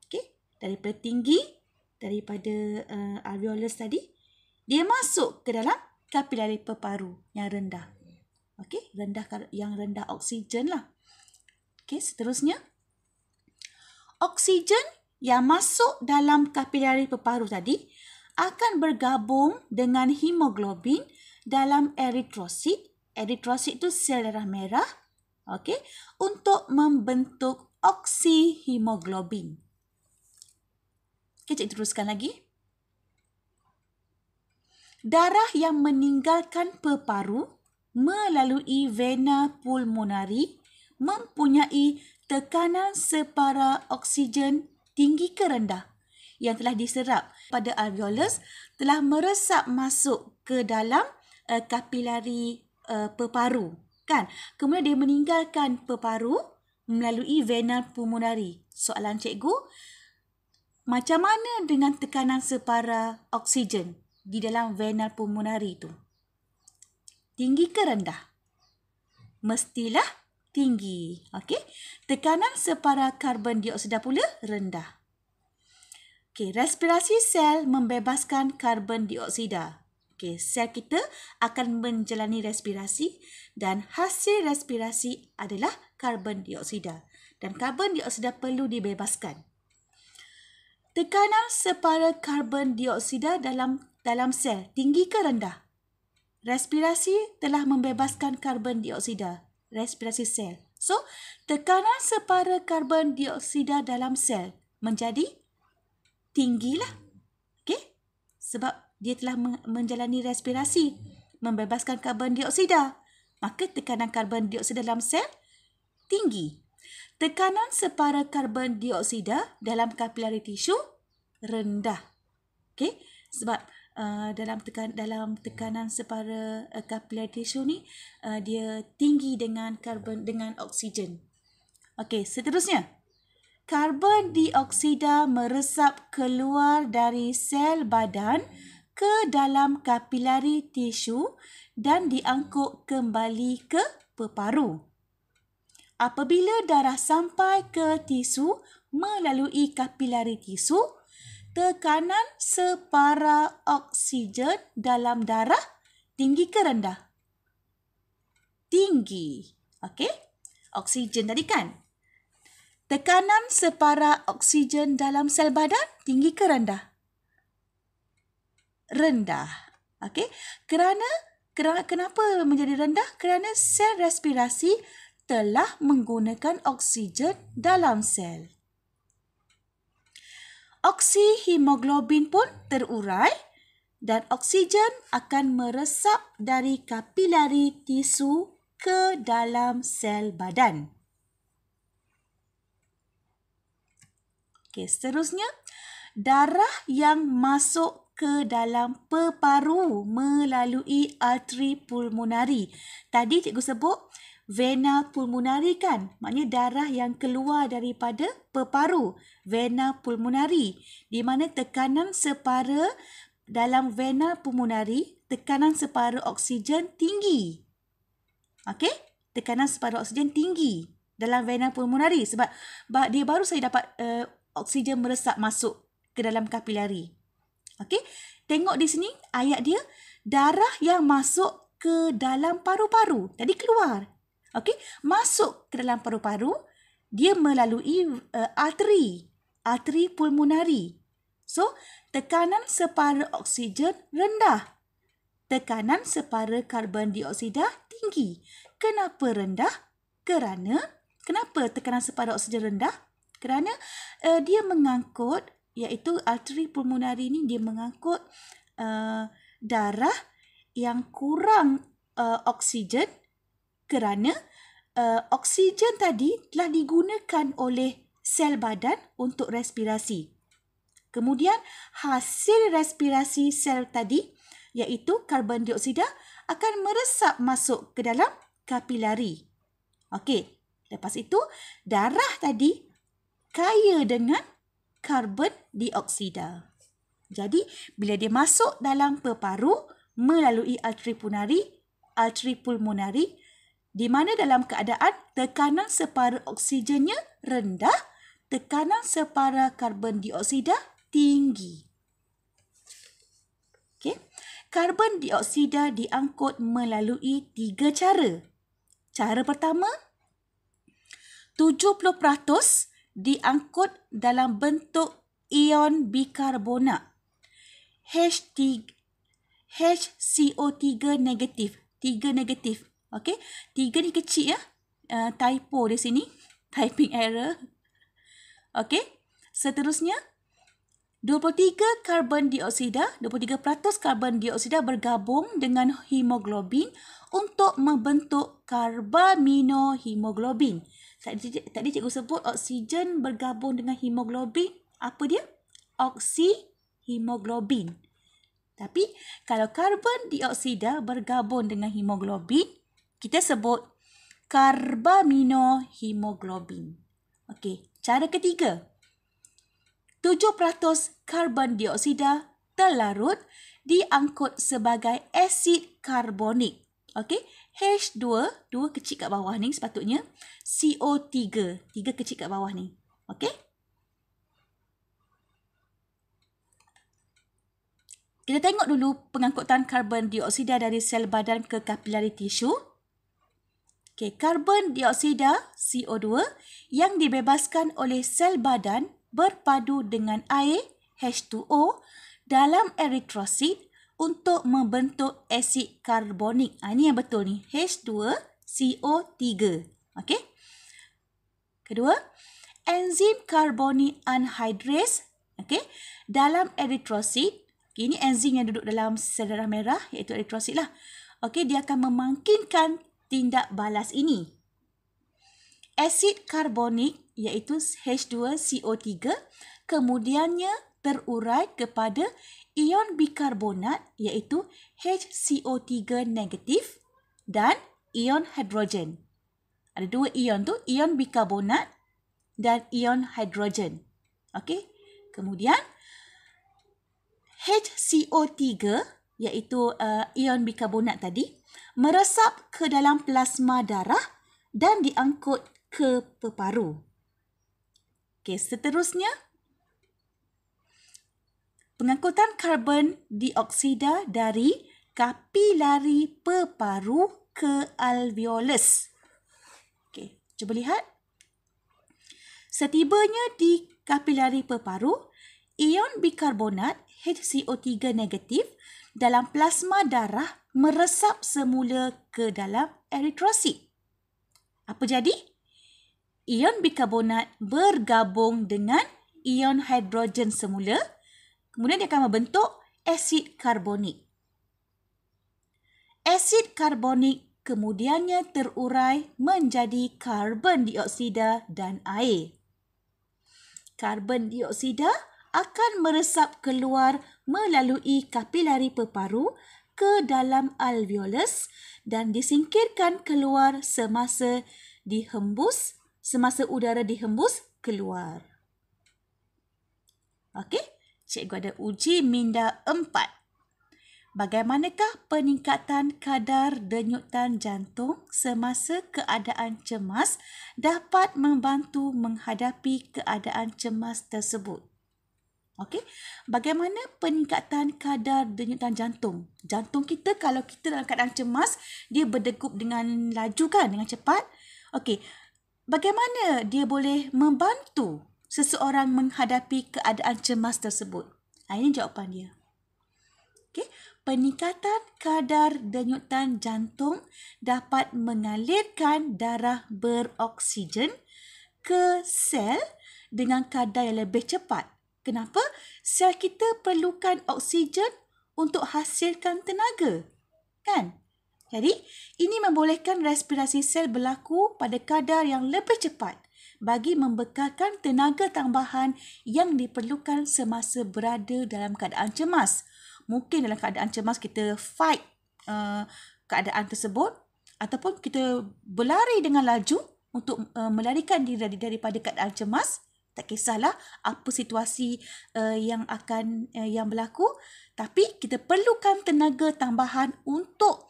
Okey, daripada tinggi, daripada alveolus tadi, dia masuk ke dalam kapilari peparu yang rendah. Okey, yang rendah oksigen lah. Okey, seterusnya, oksigen yang masuk dalam kapilari peparu tadi akan bergabung dengan hemoglobin dalam eritrosit. Eritrosit itu sel darah merah. Okey, untuk membentuk oksihemoglobin. Okey, cikgu teruskan lagi. Darah yang meninggalkan peparu melalui vena pulmonari mempunyai tekanan separa oksigen tinggi ke rendah yang telah diserap pada alveolus telah meresap masuk ke dalam kapilari peparu, kan? Kemudian dia meninggalkan peparu melalui vena pulmonari. Soalan cikgu, macam mana dengan tekanan separa oksigen di dalam vena pulmonari itu? Tinggi ke rendah? Mestilah tinggi. Okey. Tekanan separa karbon dioksida pula rendah. Okey, respirasi sel membebaskan karbon dioksida. Okey, sel kita akan menjalani respirasi dan hasil respirasi adalah karbon dioksida. Dan karbon dioksida perlu dibebaskan. Tekanan separa karbon dioksida dalam sel tinggi ke rendah? Respirasi telah membebaskan karbon dioksida. Respirasi sel. So, tekanan separa karbon dioksida dalam sel menjadi tinggilah. Okey? Sebab dia telah menjalani respirasi, membebaskan karbon dioksida. Maka tekanan karbon dioksida dalam sel tinggi. Tekanan separa karbon dioksida dalam kapilari tisu rendah. Okey? Sebab dalam tekanan separa kapilari tisu ni dia tinggi dengan oksigen. Okey, seterusnya. Karbon dioksida meresap keluar dari sel badan ke dalam kapilari tisu dan diangkut kembali ke peparu. Apabila darah sampai ke tisu melalui kapilari tisu, tekanan separa oksigen dalam darah tinggi ke rendah? Tinggi. Okey? Oksigen tadi kan? Tekanan separa oksigen dalam sel badan tinggi ke rendah? Rendah. Okey? Kenapa menjadi rendah? Kerana sel respirasi telah menggunakan oksigen dalam sel. Oksihemoglobin pun terurai dan oksigen akan meresap dari kapilari tisu ke dalam sel badan. Okey, seterusnya, darah yang masuk ke dalam peparu melalui arteri pulmonari. Tadi cikgu sebut vena pulmonari kan? Maknanya darah yang keluar daripada peparu, vena pulmonari. Di mana tekanan separa dalam vena pulmonari, tekanan separa oksigen tinggi. Okey? Tekanan separa oksigen tinggi dalam vena pulmonari sebab dia baru saja dapat oksigen meresap masuk ke dalam kapilari. Okey? Tengok di sini ayat dia, darah yang masuk ke dalam paru-paru. Tadi keluar. Okey? Masuk ke dalam paru-paru, dia melalui arteri pulmonari. So, tekanan separa oksigen rendah. Tekanan separa karbon dioksida tinggi. Kenapa rendah? Kenapa tekanan separa oksigen rendah? Kerana dia mengangkut, iaitu arteri pulmonari ni dia mengangkut darah yang kurang oksigen kerana oksigen tadi telah digunakan oleh sel badan untuk respirasi. Kemudian hasil respirasi sel tadi iaitu karbon dioksida akan meresap masuk ke dalam kapilari. Okey, lepas itu darah tadi kaya dengan karbon dioksida. Jadi bila dia masuk dalam peparu melalui arteri pulmonari di mana dalam keadaan tekanan separa oksigennya rendah, tekanan separa karbon dioksida tinggi. Okey. Karbon dioksida diangkut melalui 3 cara. Cara pertama, 70% diangkut dalam bentuk ion bikarbonat HCO3 negatif. 3 negatif. Okey, 3 ni kecil ya. Typo di sini, typing error. Okey. Seterusnya 23% karbon dioksida bergabung dengan hemoglobin untuk membentuk karbaminohemoglobin. Tadi cikgu sebut oksigen bergabung dengan hemoglobin. Apa dia? Oksihemoglobin. Tapi kalau karbon dioksida bergabung dengan hemoglobin, kita sebut karbaminohemoglobin. Okey, cara ketiga. 7% karbon dioksida terlarut diangkut sebagai asid karbonik. Okey, H2, 2 kecil kat bawah ni sepatutnya. CO3, 3 kecil kat bawah ni. Okey? Kita tengok dulu pengangkutan karbon dioksida dari sel badan ke kapilari tisu. Okey, karbon dioksida CO2 yang dibebaskan oleh sel badan berpadu dengan air H2O dalam eritrosit untuk membentuk asid karbonik. Ini yang betul ni, H2CO3. Okey. Kedua, enzim karbonik anhydrase, okey, dalam eritrosit. Ini enzim yang duduk dalam sel darah merah, iaitu eritrosit lah. Okey, dia akan memangkinkan tindak balas ini. Asid karbonik iaitu H2CO3 kemudiannya terurai kepada ion bikarbonat iaitu HCO3 negatif dan ion hidrogen. Ada 2 ion tu, ion bikarbonat dan ion hidrogen. Okey. Kemudian HCO3 iaitu ion bikarbonat tadi meresap ke dalam plasma darah dan diangkut ke peparu. Okey, seterusnya pengangkutan karbon dioksida dari kapilari peparu ke alveolus. Okey, cuba lihat. Setibanya di kapilari peparu, ion bikarbonat HCO3 negatif dalam plasma darah meresap semula ke dalam eritrosit. Apa jadi? Ion bikarbonat bergabung dengan ion hidrogen semula, kemudian dia akan membentuk asid karbonik. Asid karbonik kemudiannya terurai menjadi karbon dioksida dan air. Karbon dioksida akan meresap keluar melalui kapilari peparu ke dalam alveolus dan disingkirkan keluar semasa udara dihembus keluar. Okey, cikgu ada uji minda 4. Bagaimanakah peningkatan kadar denyutan jantung semasa keadaan cemas dapat membantu menghadapi keadaan cemas tersebut? Okey, bagaimana peningkatan kadar denyutan jantung? Jantung kita kalau kita dalam keadaan cemas, dia berdegup dengan laju kan, dengan cepat. Okey, bagaimana dia boleh membantu seseorang menghadapi keadaan cemas tersebut? Ini jawapan dia. Okey, peningkatan kadar denyutan jantung dapat mengalirkan darah beroksigen ke sel dengan kadar yang lebih cepat. Kenapa? Sel kita perlukan oksigen untuk hasilkan tenaga. Kan? Jadi, ini membolehkan respirasi sel berlaku pada kadar yang lebih cepat bagi membekalkan tenaga tambahan yang diperlukan semasa berada dalam keadaan cemas. Mungkin dalam keadaan cemas kita fight keadaan tersebut ataupun kita berlari dengan laju untuk melarikan diri daripada keadaan cemas. Tak kisahlah apa situasi yang berlaku, tapi kita perlukan tenaga tambahan untuk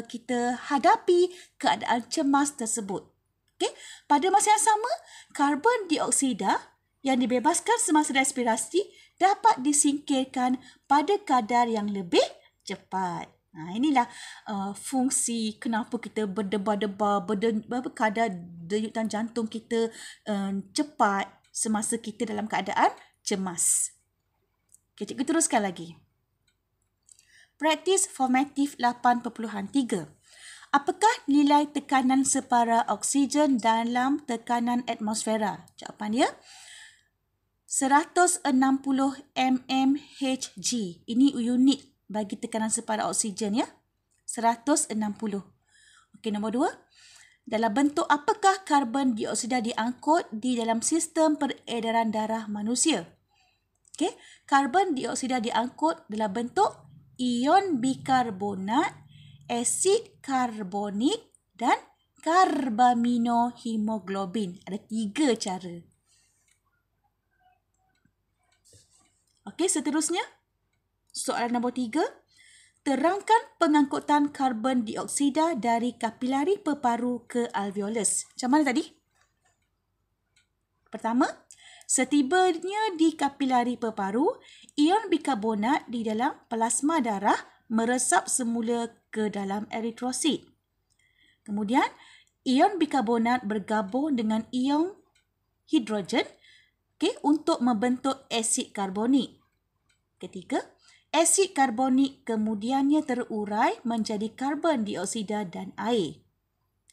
kita hadapi keadaan cemas tersebut. Okay? Pada masa yang sama, karbon dioksida yang dibebaskan semasa respirasi dapat disingkirkan pada kadar yang lebih cepat. Inilah fungsi kenapa kita berdebar-debar, kadar denyutan jantung kita cepat semasa kita dalam keadaan cemas. Okay, cikgu teruskan lagi. Praktis formatif 8.3. Apakah nilai tekanan separa oksigen dalam tekanan atmosfera? Jawapan dia 160 mmHg. Ini unit bagi tekanan separa oksigen ya. 160. Okey, nombor 2. Dalam bentuk apakah karbon dioksida diangkut di dalam sistem peredaran darah manusia? Okey, karbon dioksida diangkut dalam bentuk ion bikarbonat, asid karbonik dan karbaminohemoglobin. Ada 3 cara. Okey, seterusnya. Soalan nombor 3. Terangkan pengangkutan karbon dioksida dari kapilari peparu ke alveolus. Macam mana tadi? Pertama, setibanya di kapilari peparu, ion bikarbonat di dalam plasma darah meresap semula ke dalam eritrosit. Kemudian, ion bikarbonat bergabung dengan ion hidrogen untuk membentuk asid karbonik. Ketiga, asid karbonik kemudiannya terurai menjadi karbon dioksida dan air.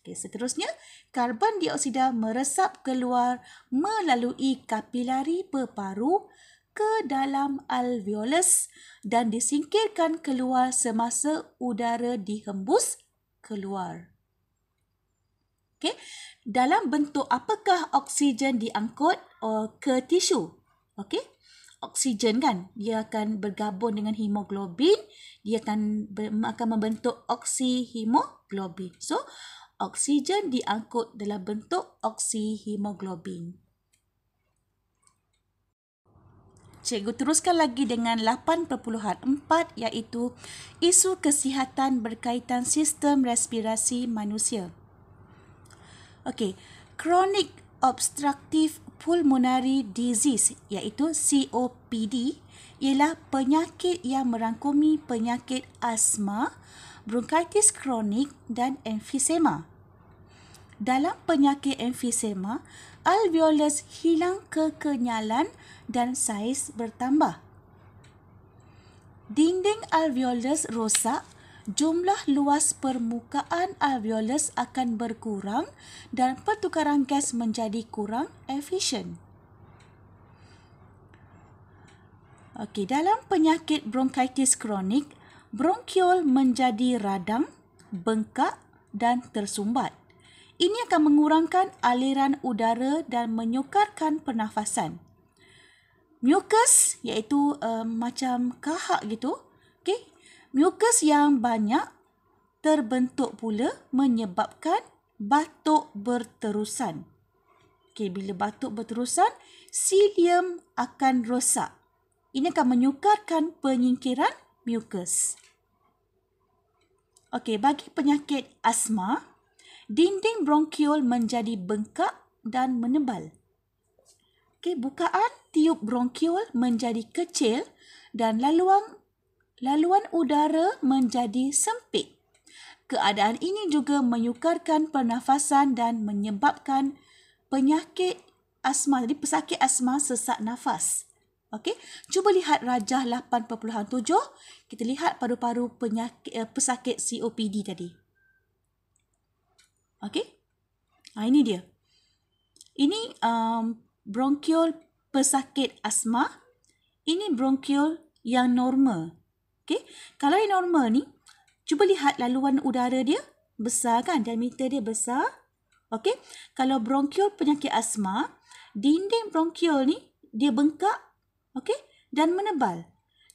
Seterusnya, karbon dioksida meresap keluar melalui kapilari peparu ke dalam alveolus dan disingkirkan keluar semasa udara dihembus keluar. Okay. Dalam bentuk apakah oksigen diangkut ke tisu? Okay. Oksigen kan, dia akan bergabung dengan hemoglobin, dia akan membentuk oksihemoglobin. So, oksigen diangkut dalam bentuk oksihemoglobin. Cikgu teruskan lagi dengan 8.4 iaitu isu kesihatan berkaitan sistem respirasi manusia. Okey, chronic obstructive pulmonary disease iaitu COPD ialah penyakit yang merangkumi penyakit asma, bronkitis kronik dan emfisema. Dalam penyakit emfisema, alveolus hilang kekenyalan dan saiz bertambah. Dinding alveolus rosak, jumlah luas permukaan alveolus akan berkurang dan pertukaran gas menjadi kurang efisien. Okey, dalam penyakit bronkitis kronik, bronkiol menjadi radang, bengkak dan tersumbat. Ini akan mengurangkan aliran udara dan menyukarkan pernafasan. Mucus iaitu macam kahak gitu. Okey. Mucus yang banyak terbentuk pula menyebabkan batuk berterusan. Okey, bila batuk berterusan, cilium akan rosak. Ini akan menyukarkan penyingkiran mucus. Okey, bagi penyakit asma, dinding bronkiol menjadi bengkak dan menebal. Okey, bukaan tiub bronkiol menjadi kecil dan laluan udara menjadi sempit. Keadaan ini juga menyukarkan pernafasan dan menyebabkan penyakit asma. Jadi pesakit asma sesak nafas. Okey, cuba lihat rajah 8.7. Kita lihat paru-paru pesakit COPD tadi. Okey. Ini dia. Ini bronkiol pesakit asma. Ini bronkiol yang normal. Okey, kalau yang normal ni, cuba lihat laluan udara dia besar kan? Diameter dia besar. Okey, kalau bronkiol penyakit asma, dinding bronkiol ni dia bengkak, okey, dan menebal.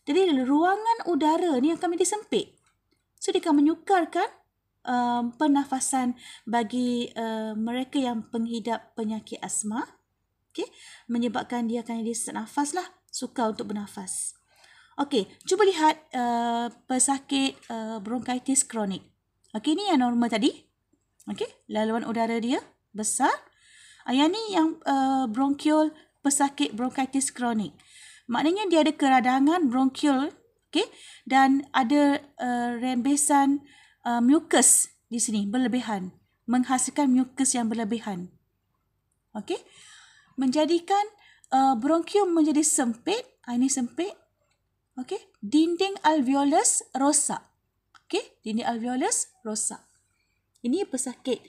Jadi ruangan udara ni akan menjadi sempit. So dia akan menyukarkan pernafasan bagi mereka yang pengidap penyakit asma. Okey, menyebabkan dia akan jadi sesak nafas lah, sukar untuk bernafas. Okey, cuba lihat pesakit bronkitis kronik. Okey, ni yang normal tadi. Okey, laluan udara dia besar. Yang ni yang bronkiol pesakit bronkitis kronik. Maknanya dia ada keradangan bronkiol, okey, dan ada rembesan mukus di sini berlebihan, menghasilkan mukus yang berlebihan. Okey, menjadikan bronkium menjadi sempit. Ini sempit. Okey, dinding alveolus rosak. Okey, dinding alveolus rosak. Ini pesakit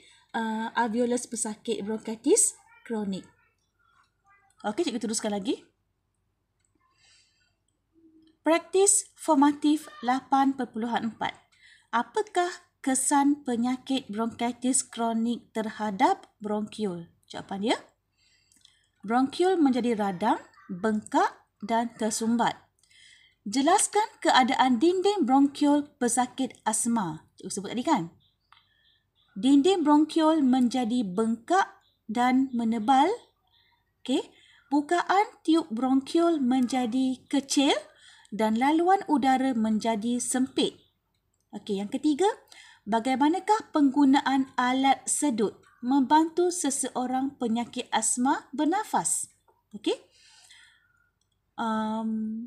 alveolus pesakit bronkitis kronik. Okey, cikgu teruskan lagi. Praktis formatif 8.4. Apakah kesan penyakit bronkitis kronik terhadap bronkiol? Jawapan dia, bronkiol menjadi radang, bengkak dan tersumbat. Jelaskan keadaan dinding bronkiol pesakit asma. Cikgu sebut tadi kan? Dinding bronkiol menjadi bengkak dan menebal. Okey, bukaan tiub bronkiol menjadi kecil dan laluan udara menjadi sempit. Okey, yang ketiga, bagaimanakah penggunaan alat sedut membantu seseorang penyakit asma bernafas? Okey.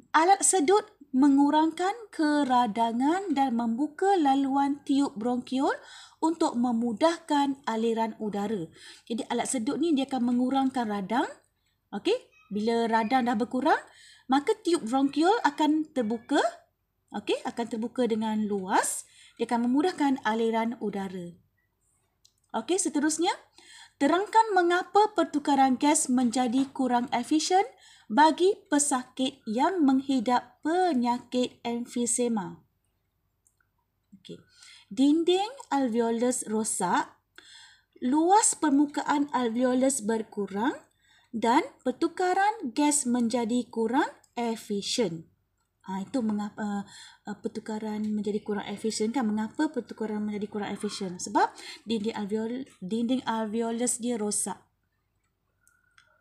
Alat sedut mengurangkan keradangan dan membuka laluan tiub bronkiol untuk memudahkan aliran udara. Jadi alat sedut ni dia akan mengurangkan radang. Okey, bila radang dah berkurang, maka tiub bronkiol akan terbuka. Okey, akan terbuka dengan luas. Dia akan memudahkan aliran udara. Okey, seterusnya, terangkan mengapa pertukaran gas menjadi kurang efisien bagi pesakit yang menghidap penyakit emfisema. Okey, dinding alveolus rosak, luas permukaan alveolus berkurang dan pertukaran gas menjadi kurang efisien. Itu mengapa pertukaran menjadi kurang efisien kan? Mengapa pertukaran menjadi kurang efisien? Sebab dinding alveolus dia rosak.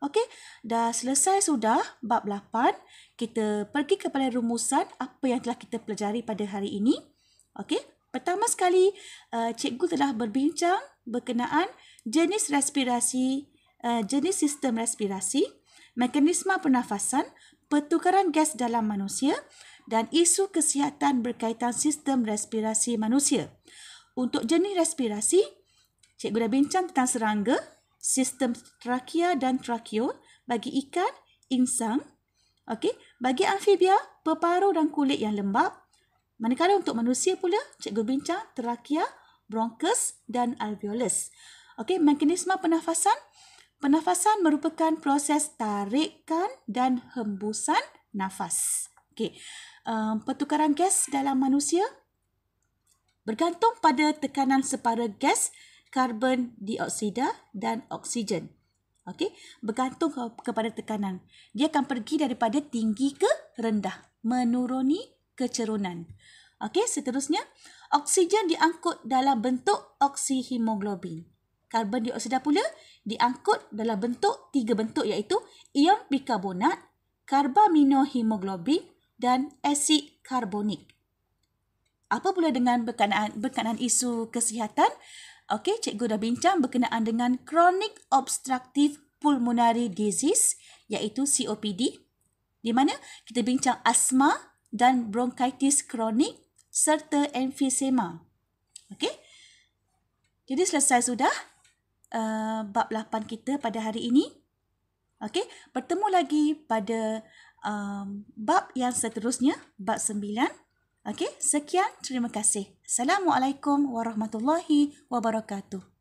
Okey, dah selesai sudah bab 8. Kita pergi kepada rumusan apa yang telah kita pelajari pada hari ini. Okey, pertama sekali cikgu telah berbincang berkenaan jenis respirasi, jenis sistem respirasi, mekanisme pernafasan, pertukaran gas dalam manusia dan isu kesihatan berkaitan sistem respirasi manusia. Untuk jenis respirasi, cikgu dah bincang tentang serangga, sistem trakea dan trakeol, bagi ikan, insang. Okey, bagi amfibia, peparuh dan kulit yang lembap. Manakala untuk manusia pula, cikgu bincang trakea, bronkus dan alveolus. Okey, mekanisme pernafasan. Pernafasan merupakan proses tarikan dan hembusan nafas. Okey, pertukaran gas dalam manusia bergantung pada tekanan separa gas karbon dioksida dan oksigen. Okey, bergantung kepada tekanan. Dia akan pergi daripada tinggi ke rendah, menuruni kecerunan. Okey, seterusnya, oksigen diangkut dalam bentuk oksihemoglobin. Karbon dioksida pula diangkut dalam bentuk 3 bentuk, iaitu ion bikarbonat, karbaminohemoglobin dan asid karbonik. Apa pula dengan berkenaan isu kesihatan? Okey, cikgu dah bincang berkenaan dengan chronic obstructive pulmonary disease, iaitu COPD, di mana kita bincang asma dan bronkitis kronik serta emfisema. Okey, jadi selesai sudah bab 8 kita pada hari ini. Okey, bertemu lagi pada bab yang seterusnya, bab 9. Okey, sekian, terima kasih. Assalamualaikum warahmatullahi wabarakatuh.